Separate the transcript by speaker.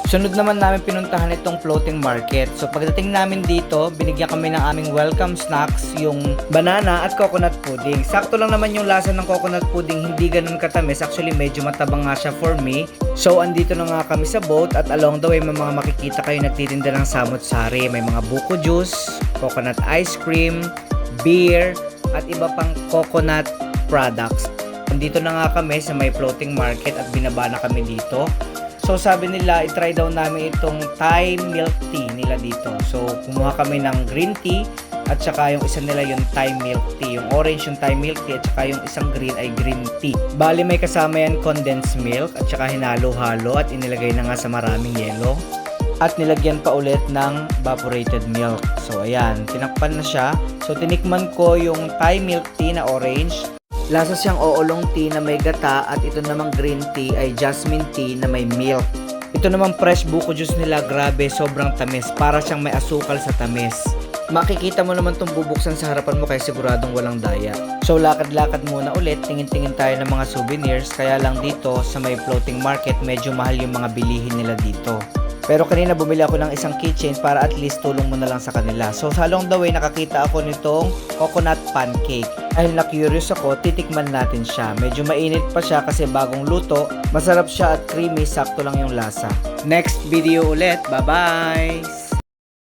Speaker 1: Sunod naman namin pinuntahan itong floating market. So pagdating namin dito, binigyan kami ng aming welcome snacks, yung banana at coconut pudding. Sakto lang naman yung lasa ng coconut pudding, hindi ganun katamis. Actually medyo matabang nga siya for me. So andito na nga kami sa boat at along the way may mga makikita kayo nagtitinda ng samut-sari. May mga buko juice, coconut ice cream, beer, at iba pang coconut products. Andito na nga kami sa may floating market at binaba na kami dito. So sabi nila, i-try daw namin itong Thai milk tea nila dito. So kumuha kami ng green tea at saka yung isa nila yung Thai milk tea. Yung orange yung Thai milk tea at saka yung isang green ay green tea. Bali may kasama yan condensed milk at saka hinalo-halo at inilagay na nga sa maraming yelo. At nilagyan pa ulit ng evaporated milk. So ayan, tinakpan na siya. So tinikman ko yung Thai milk tea na orange. Lasa siyang oolong tea na may gata at ito namang green tea ay jasmine tea na may milk. Ito namang fresh buko juice nila, grabe, sobrang tamis. Para siyang may asukal sa tamis. Makikita mo naman itong bubuksan sa harapan mo kaya siguradong walang daya. So lakad-lakad muna ulit, tingin-tingin tayo ng mga souvenirs. Kaya lang dito sa may floating market medyo mahal yung mga bilihin nila dito. Pero kanina bumili ako ng isang keychain para at least tulong mo na lang sa kanila. So sa along the way nakakita ako nitong coconut pancake. Dahil na-curious ako, titikman natin siya. Medyo mainit pa siya kasi bagong luto. Masarap siya at creamy, sakto lang yung lasa. Next video ulit. Bye-bye!